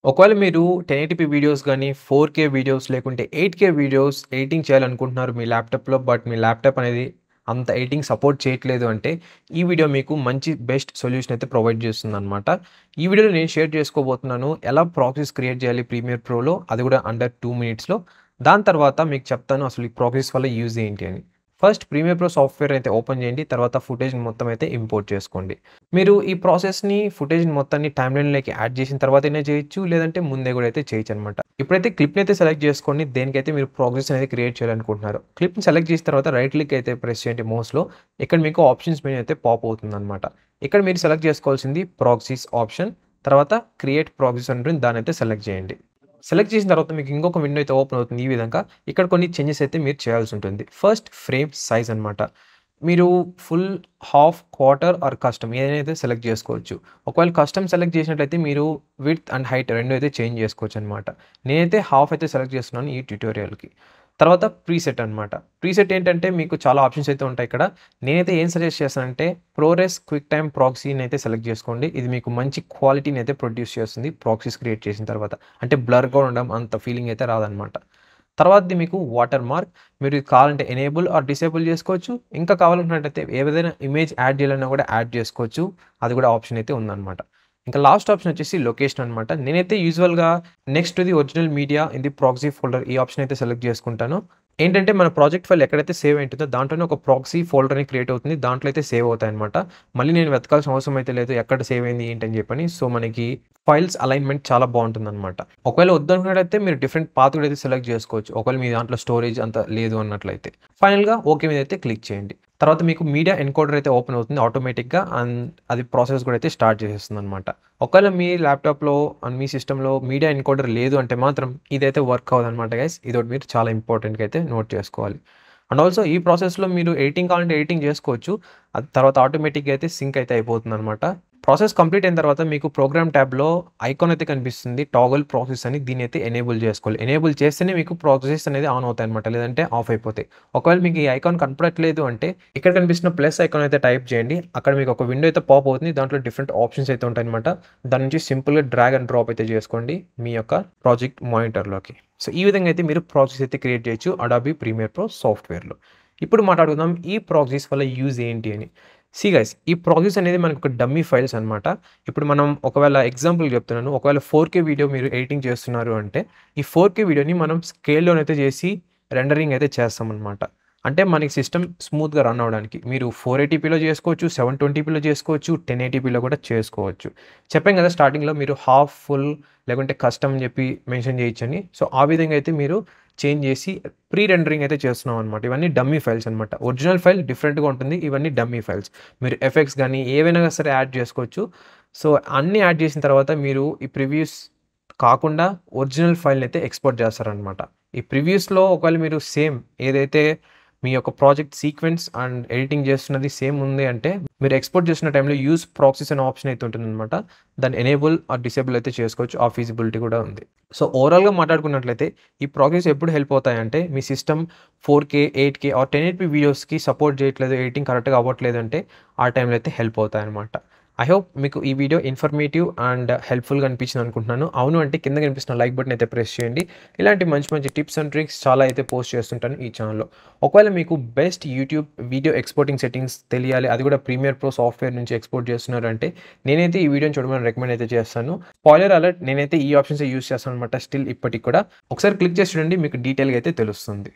ఒకవేళ మీరు 1080p videos గానీ, 4K వీడియోస్ లేకుంటే 8K వీడియోస్ ఎడిటింగ్ చేయాలనుకుంటున్నారు మీ ల్యాప్‌టాప్‌లో. బట్ మీ ల్యాప్‌టాప్ అనేది అంత ఎడిటింగ్ సపోర్ట్ చేయట్లేదు అంటే, ఈ వీడియో మీకు మంచి బెస్ట్ సొల్యూషన్ అయితే ప్రొవైడ్ చేస్తుందనమాట. ఈ వీడియోలో నేను షేర్ చేసుకోబోతున్నాను. ఎలా ప్రాక్సీస్ క్రియేట్ చేయాలి ప్రీమియర్ ప్రోలో, అది కూడా అండర్ 2 మినిట్స్‌లో. దాని తర్వాత మీకు చెప్తాను అసలు ఈ ప్రాక్సీస్ వల్ల యూజ్ ఏంటి అని. ఫస్ట్ ప్రీమియర్ ప్రో సాఫ్ట్‌వేర్ అయితే ఓపెన్ చేయండి. తర్వాత ఫుటేజ్‌ని మొత్తం అయితే ఇంపోర్ట్ చేసుకోండి. మీరు ఈ ప్రాసెస్‌ని ఫుటేజ్‌ని మొత్తాన్ని టైమ్‌లైన్‌లోకి యాడ్ చేసిన తర్వాతైనా చేయొచ్చు. లేదంటే ముందే కూడా అయితే చేయొచ్చనమాట. ఇప్పుడైతే క్లిప్‌ని అయితే సెలెక్ట్ చేసుకోండి. దేనికైతే మీరు ప్రాక్సీస్ అనేది క్రియేట్ చేయాలనుకుంటున్నారో. క్లిప్‌ని సెలెక్ట్ చేసిన తర్వాత రైట్ క్లిక్ అయితే ప్రెస్ చేయండి మౌస్‌లో. ఇక్కడ మీకు ఆప్షన్స్ మెనూ అయితే పాప్ అవుతుందనమాట. ఇక్కడ మీరు సెలెక్ట్ చేసుకోవాల్సింది ప్రాక్సీస్ ఆప్షన్. తర్వాత క్రియేట్ ప్రాక్సీస్ అని ఉంటుంది. దాన్నైతే సెలెక్ట్ చేయండి. సెలెక్ట్ చేసిన తర్వాత మీకు ఇంకొక విండో అయితే ఓపెన్ అవుతుంది ఈ విధంగా. ఇక్కడ కొన్ని చేంజెస్ అయితే మీరు చేయాల్సి ఉంటుంది. ఫస్ట్ ఫ్రేమ్ సైజ్ అనమాట. మీరు full, half, quarter are custom ఏదైనా అయితే సెలెక్ట్ చేసుకోవచ్చు. ఒకవేళ కస్టమ్ సెలెక్ట్ చేసినట్లయితే మీరు విడ్త్ అండ్ హైట్ 2 అయితే చేంజ్ చేసుకోవచ్చనమాట. నేనైతే హాఫ్ అయితే సెలెక్ట్ చేస్తున్నాను ఈ ట్యుటోరియల్‌కి. తర్వాత ప్రీసెట్ అనమాట. ప్రీసెట్ ఏంటంటే మీకు చాలా ఆప్షన్స్ అయితే ఉంటాయి ఇక్కడ. నేనైతే ఏం సజెస్ట్ చేస్తానంటే ప్రోరెస్ క్విక్ టైమ్ ప్రాక్సీని అయితే సెలెక్ట్ చేసుకోండి. ఇది మీకు మంచి క్వాలిటీని అయితే ప్రొడ్యూస్ చేస్తుంది ప్రాక్సీస్ క్రియేట్ చేసిన తర్వాత. అంటే బ్లర్‌గా ఉండడం అంత ఫీలింగ్ అయితే రాదనమాట. తర్వాతది మీకు వాటర్ మార్క్. మీరు ఇది కావాలంటే ఎనేబుల్ ఆర్ డిసేబుల్ చేసుకోవచ్చు. ఇంకా కావాలనుకున్నట్టయితే ఏదైనా ఇమేజ్ యాడ్ చేయాలన్నా కూడా యాడ్ చేసుకోవచ్చు. అది కూడా ఆప్షన్ అయితే ఉందనమాట. ఇంకా లాస్ట్ ఆప్షన్ వచ్చేసి లొకేషన్ అనమాట. నేనైతే యూజువల్‌గా next to the original media in the proxy folder ఈ ఆప్షన్ అయితే సెలెక్ట్ చేసుకుంటాను. ఏంటంటే మన ప్రాజెక్ట్ ఫైల్ ఎక్కడైతే సేవ్ అయింటుందో దాంట్లోనే ఒక ప్రాక్సీ ఫోల్డర్ అనేది క్రియేట్ అవుతుంది. దాంట్లో అయితే సేవ్ అవుతాయన్నమాట. మళ్ళీ నేను వెతకాల్సిన అవసరం అయితే లేదు. ఎక్కడ సేవ్ అయింది ఏంటని చెప్పని. సో, మనకి ఫైల్స్ అలైన్‌మెంట్ చాలా బావుంటుందన్నమాట. ఒకవేళ వద్దనుకున్నట్టయితే మీరు డిఫరెంట్ పాత్ కూడా అయితే సెలెక్ట్ చేసుకోవచ్చు. ఒకవేళ మీ దాంట్లో స్టోరేజ్ అంత లేదు అన్నట్లయితే. ఫైనల్‌గా ఓకే మీద అయితే క్లిక్ చేయండి. తర్వాత మీకు మీడియా ఎన్కోడర్ అయితే ఓపెన్ అవుతుంది ఆటోమేటిక్‌గా. అండ్ అది ప్రాసెస్ కూడా అయితే స్టార్ట్ చేసేస్తుందన్నమాట. ఒకవేళ మీ ల్యాప్‌టాప్‌లో అండ్ మీ సిస్టమ్‌లో మీడియా ఎన్కోడర్ లేదు అంటే మాత్రం ఇదైతే వర్క్ అవ్వదన్నమాట గైస్. ఇదొకటి మీరు చాలా ఇంపార్టెంట్‌గా అయితే నోట్ చేసుకోవాలి. అండ్ ఆల్సో ఈ ప్రాసెస్‌లో మీరు ఎడిటింగ్ కావాలంటే ఎడిటింగ్ చేసుకోవచ్చు. అది తర్వాత ఆటోమేటిక్‌గా అయితే సింక్ అయితే అయిపోతుందన్నమాట. ప్రాసెస్ కంప్లీట్ అయిన తర్వాత మీకు ప్రోగ్రామ్ ట్యాబ్‌లో ఐకాన్ అయితే కనిపిస్తుంది. టాగల్ ప్రాసెస్ అని దీన్నైతే ఎనేబుల్ చేసుకోవాలి. ఎనేబుల్ చేస్తేనే మీకు ప్రాసెస్ అనేది ఆన్ అవుతాయన్నమాట. లేదంటే ఆఫ్ అయిపోతాయి. ఒకవేళ మీకు ఈ ఐకాన్ కనపడట్లేదు అంటే ఇక్కడ కనిపిస్తున్న ప్లస్ ఐకాన్ అయితే టైప్ చేయండి. అక్కడ మీకు ఒక విండో అయితే పాప్ అవుతుంది. దాంట్లో డిఫరెంట్ ఆప్షన్స్ అయితే ఉంటాయన్నమాట. దాని నుంచి సింపుల్‌గా డ్రాగ్ అండ్ డ్రాప్ అయితే చేసుకోండి మీ యొక్క ప్రాజెక్ట్ మానిటర్‌లోకి. సో, ఈ విధంగా అయితే మీరు ప్రాక్సీస్ అయితే క్రియేట్ చేయొచ్చు అడాబీ ప్రీమియర్ ప్రో సాఫ్ట్‌వేర్‌లో. ఇప్పుడు మాట్లాడుకుందాం ఈ ప్రాక్సీస్ వల్ల యూజ్ ఏంటి అని. గైస్, ఈ ప్రాక్సీస్ అనేది మనకు ఒక డమ్మీ ఫైల్స్ అనమాట. ఇప్పుడు మనం ఒకవేళ ఎగ్జాంపుల్ చెప్తున్నాను. ఒకవేళ 4K వీడియో మీరు ఎడిటింగ్ చేస్తున్నారు అంటే, ఈ 4K వీడియోని మనం స్కేల్‌లోనైతే చేసి రెండరింగ్ అయితే చేస్తామనమాట. అంటే మనకి సిస్టమ్ స్మూత్‌గా రన్ అవ్వడానికి. మీరు 480పీలో చేసుకోవచ్చు, 720పీలో చేసుకోవచ్చు, 1080పీలో కూడా చేసుకోవచ్చు. చెప్పాను కదా స్టార్టింగ్‌లో మీరు హాఫ్, ఫుల్ లేకుంటే కస్టమ్ అని చెప్పి మెన్షన్ చేయొచ్చని. సో, ఆ విధంగా అయితే మీరు చేంజ్ చేసి ప్రీ రెండరింగ్ అయితే చేస్తున్నాం అనమాట. ఇవన్నీ డమ్మీ ఫైల్స్ అనమాట. ఒరిజినల్ ఫైల్ డిఫరెంట్‌గా ఉంటుంది. ఇవన్నీ డమ్మీ ఫైల్స్. మీరు ఎఫెక్ట్స్ గానీ ఏవైనా సరే యాడ్ చేసుకోవచ్చు. సో, అన్నీ యాడ్ చేసిన తర్వాత మీరు ఈ ప్రివ్యూస్ కాకుండా ఒరిజినల్ ఫైల్‌నైతే ఎక్స్‌పోర్ట్ చేస్తారనమాట. ఈ ప్రివ్యూస్‌లో ఒకవేళ మీరు సేమ్ ఏదైతే మీ యొక్క ప్రాజెక్ట్ సీక్వెన్స్ అండ్ ఎడిటింగ్ చేస్తున్నది సేమ్ ఉంది అంటే, మీరు ఎక్స్‌పోర్ట్ చేస్తున్న టైంలో యూజ్ ప్రాక్సీస్ అనే ఆప్షన్ అయితే ఉంటుందనమాట. దాన్ని ఎనేబుల్ ఆర్ డిసేబుల్ అయితే చేసుకోవచ్చు. ఆ ఫీజిబిలిటీ కూడా ఉంది. సో, ఓవరాల్‌గా మాట్లాడుకున్నట్లయితే ఈ ప్రాక్సీస్ ఎప్పుడు హెల్ప్ అవుతాయంటే, మీ system 4K, 8K or 1080p వీడియోస్‌కి సపోర్ట్ చేయట్లేదు, ఎడిటింగ్ కరెక్ట్‌గా అవ్వట్లేదంటే ఆ టైంలో అయితే హెల్ప్ అవుతాయన్నమాట. ఐ హోప్ మీకు ఈ వీడియో ఇన్ఫర్మేటివ్ అండ్ హెల్ప్‌ఫుల్‌గా అనిపించింది అనుకుంటున్నాను. అవును అంటే కింద కనిపిస్తున్న లైక్ బటన్ అయితే ప్రెస్ చేయండి. ఇలాంటి మంచి మంచి టిప్స్ అండ్ ట్రిక్స్ చాలా అయితే పోస్ట్ చేస్తుంటాను ఈ ఛానెల్‌లో. ఒకవేళ మీకు best YouTube video exporting settings తెలియాలి, అది కూడా ప్రీమియర్ ప్రో సాఫ్ట్‌వేర్ నుంచి ఎక్స్‌పోర్ట్ చేస్తున్నారంటే నేనైతే ఈ వీడియోని చూడమని రికమెండ్ అయితే చేస్తాను. స్పాయిలర్ అలర్ట్, నేనైతే ఈ ఆప్షన్సే యూజ్ చేస్తాననమాట స్టిల్ ఇప్పటికి కూడా. ఒకసారి క్లిక్ చేసి చూడండి, మీకు డీటెయిల్‌గా అయితే తెలుస్తుంది.